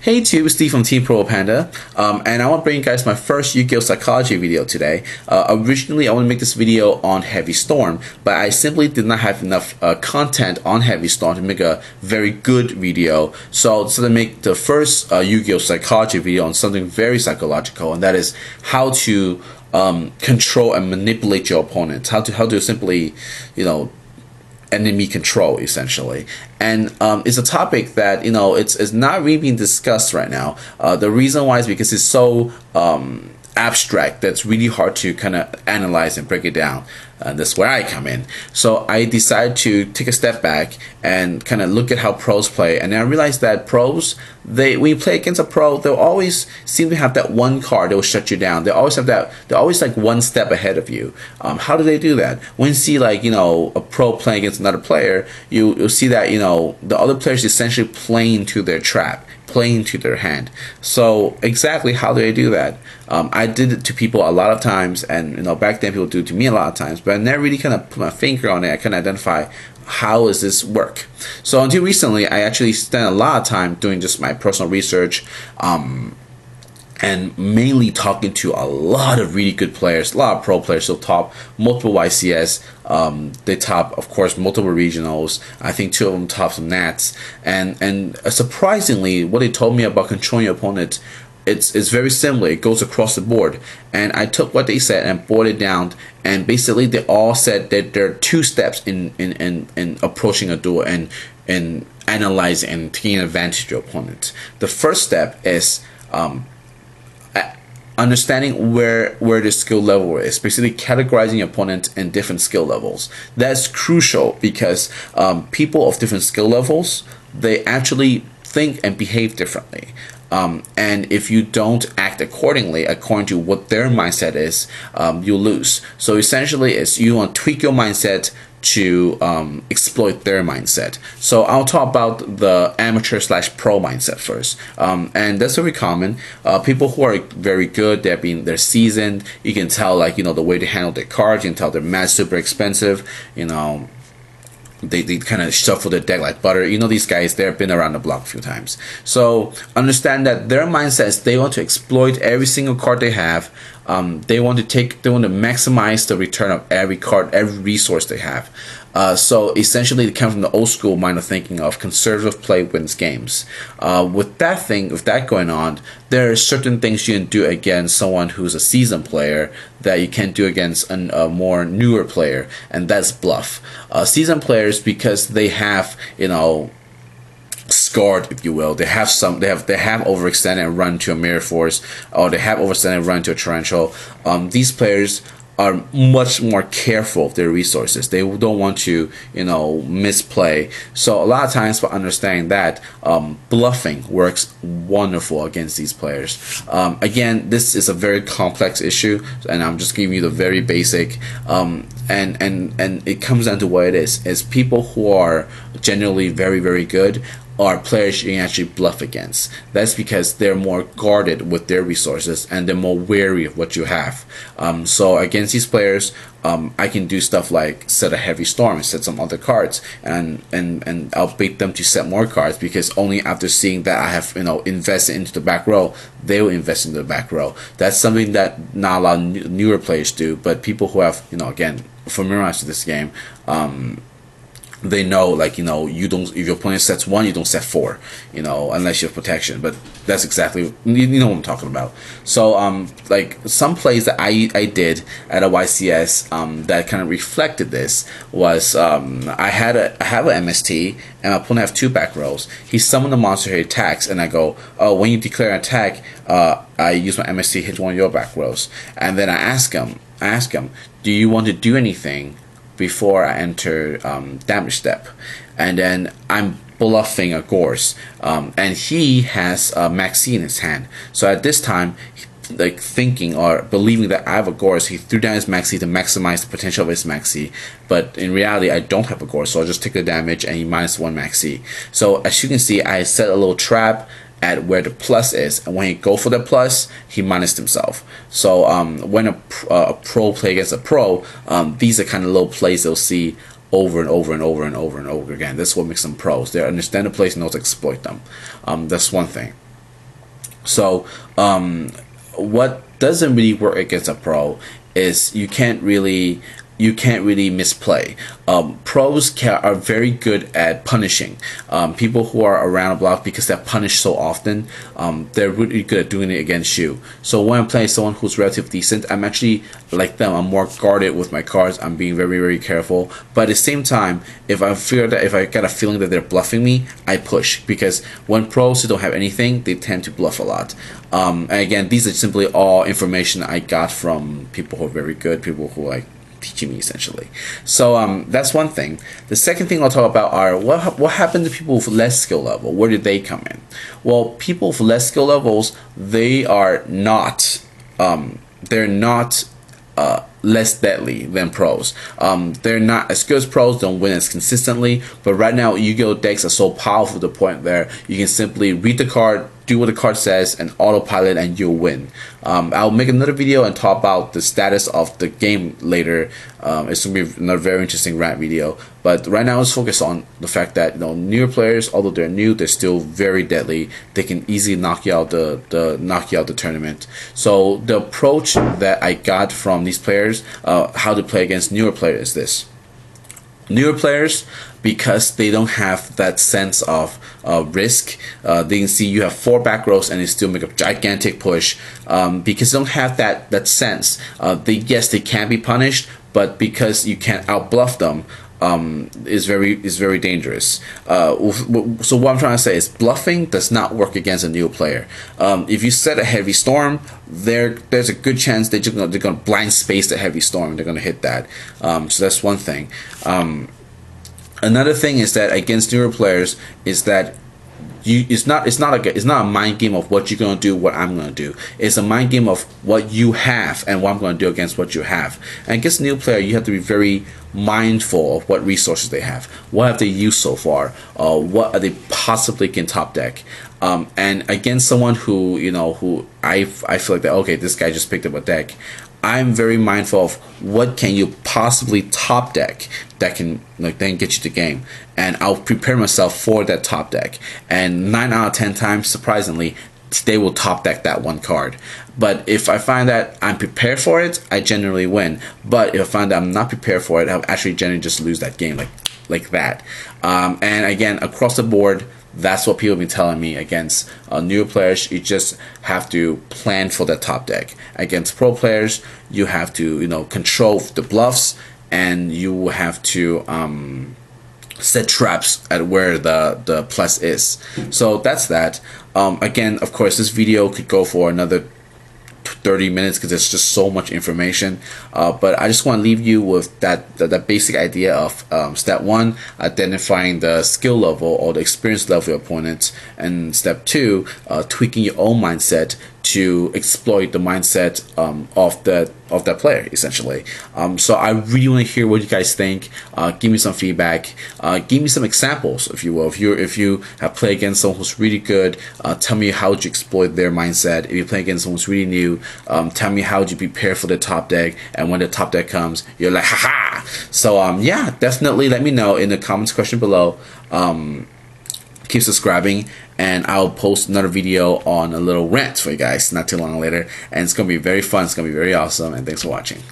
Hey YouTube, it's Steve from Team Pro Panda, and I want to bring you guys my first YGO psychology video today. Originally, I want to make this video on Heavy Storm, but I simply did not have enough content on Heavy Storm to make a very good video. So I decided to make the first YGO psychology video on something very psychological, and that is how to control and manipulate your opponent. How to simply, enemy control, essentially. And it's a topic that it's not really being discussed right now. The reason why is because it's so abstract that's really hard to kind of analyze and break it down. That's where I come in. So I decided to take a step back and kind of look at how pros play, and then I realized that pros, when you play against a pro, they'll always seem to have that one card that will shut you down. They always have that. They're always like one step ahead of you. How do they do that? When you see a pro playing against another player, you'll see that the other players essentially playing to their trap, playing to their hand. So exactly how do they do that? I did it to people a lot of times, and back then people do it to me a lot of times, but I never really kind of put my finger on it. I couldn't identify how does this work. So until recently, I actually spent a lot of time doing just my personal research, and mainly talking to a lot of really good players, a lot of pro players. So top multiple YCS, they top, of course, multiple regionals. I think 2 of them top some Nats, and surprisingly, what they told me about controlling your opponent, it's very similar. It goes across the board, and I took what they said and boiled it down, and basically they all said that there are 2 steps in approaching a duel and analyzing and taking advantage of your opponent. The first step is understanding where the skill level is, basically categorizing your opponent in different skill levels. That's crucial because people of different skill levels, they actually think and behave differently. And if you don't act accordingly, according to what their mindset is, you lose. So essentially, you want to tweak your mindset to exploit their mindset. So I'll talk about the amateur/pro mindset first, and that's very common. People who are very good, they're seasoned. You can tell the way they handle their cards. You can tell their match super expensive. They kind of shuffle the deck like butter. These guys, they've been around the block a few times. So understand that their mindset is they want to exploit every single card they have. They want to maximize the return of every card, every resource they have. So essentially, they come from the old school mind of thinking of conservative play wins games. With that going on, there are certain things you can do against someone who's a seasoned player that you can't do against a more newer player, and that's bluff. Seasoned players, because they have scarred, if you will. They have overextended and run to a mirror force, or they have overextended and run to a torrential. These players are much more careful of their resources. They don't want to misplay. So a lot of times, for understanding that, bluffing works wonderful against these players. Again, this is a very complex issue, and I'm just giving you the very basic. And it comes down to what it is people who are generally very, very good are players you can actually bluff against. That's because they're more guarded with their resources and they're more wary of what you have. So against these players, I can do stuff like set a Heavy Storm and set some other cards, and I'll bait them to set more cards, because only after seeing that I have invested into the back row, they will invest into the back row. That's something that not a lot of newer players do, but people who have again familiarized with this game, they know you don't, if your opponent sets 1, you don't set 4, unless you have protection. But that's exactly what I'm talking about. So some plays that I did at a YCS that kind of reflected this was I have an MST, and my opponent have 2 back rows. He summoned a monster, he attacks, and I go, oh, when you declare an attack, I use my MST, hit one of your back rows, and then I ask him, do you want to do anything before I enter damage step? And then I'm bluffing a Gorse, and he has a Maxi in his hand. So at this time, thinking or believing that I have a Gorse, he threw down his Maxi to maximize the potential of his Maxi. But in reality, I don't have a Gorse, so I'll just take the damage, and he -1 Maxi. So as you can see, I set a little trap at where the plus is, and when he go for the plus, he minused himself. So when a pro play against a pro, these are kind of little plays they'll see over and over and over and over and over again. That's what makes them pros. They understand the plays and know how to exploit them. That's one thing. So what doesn't really work against a pro is you can't really misplay. Pros are very good at punishing people who are around a block because they're punished so often. They're really good at doing it against you. So when I'm playing someone who's relatively decent, I'm actually like them. I'm more guarded with my cards. I'm being very, very careful. But at the same time, if I get a feeling that they're bluffing me, I push, because when pros who don't have anything, they tend to bluff a lot. And again, these are simply all information I got from people who are very good, people who like teaching me essentially. So that's one thing. The second thing I'll talk about are what happened to people with less skill level. Where did they come in? Well, people with less skill levels, they are not less deadly than pros. They're not as good as pros, don't win as consistently, but right now Yu-Gi-Oh decks are so powerful to the point where you can simply read the card, do what the card says, and autopilot, and you'll win. I'll make another video and talk about the status of the game later. It's going to be another very interesting rant video, but right now let's focus on the fact that newer players, although they're new, they're still very deadly. They can easily knock you out the tournament. So the approach that I got from these players, how to play against newer players, is this. Newer players, because they don't have that sense of risk, they can see you have 4 back rows and they still make a gigantic push, because they don't have that sense. Yes, they can be punished, but because you can't outbluff them, is very dangerous. So what I'm trying to say is bluffing does not work against a new player. If you set a heavy storm, there's a good chance they're gonna blind space the heavy storm. They're gonna hit that. So that's one thing. Another thing is that against newer players is that it's not a mind game of what you're gonna do, what I'm gonna do. It's a mind game of what you have and what I'm gonna do against what you have. And against a new player, you have to be very mindful of what resources they have, what have they used so far, what are they possibly can top deck. And against someone who I feel like that, okay, this guy just picked up a deck, I'm very mindful of what can you possibly top deck that can then get you the game, and I'll prepare myself for that top deck. And 9 out of 10 times, surprisingly, they will top deck that one card. But if I find that I'm prepared for it, I generally win. But if I find that I'm not prepared for it, I'll actually generally just lose that game like that. And again, across the board, that's what people have been telling me. Against newer players, you just have to plan for that top deck. Against pro players, you have to control the bluffs, and you have to set traps at where the plus is. So that's that. Again, of course, this video could go for another 30 minutes because there's just so much information, but I just want to leave you with that basic idea of step 1, identifying the skill level or the experience level of your opponent, and step 2, tweaking your own mindset to exploit the mindset of that player, essentially. So I really want to hear what you guys think. Give me some feedback. Give me some examples, if you will. If you have played against someone who's really good, tell me how you exploit their mindset. If you play against someone who's really new, tell me how you prepare for the top deck, and when the top deck comes, you're like, haha. So yeah, definitely let me know in the comments section below. Keep subscribing, and I'll post another video on a little rant for you guys not too long later, and it's gonna be very fun. It's gonna be very awesome, and thanks for watching.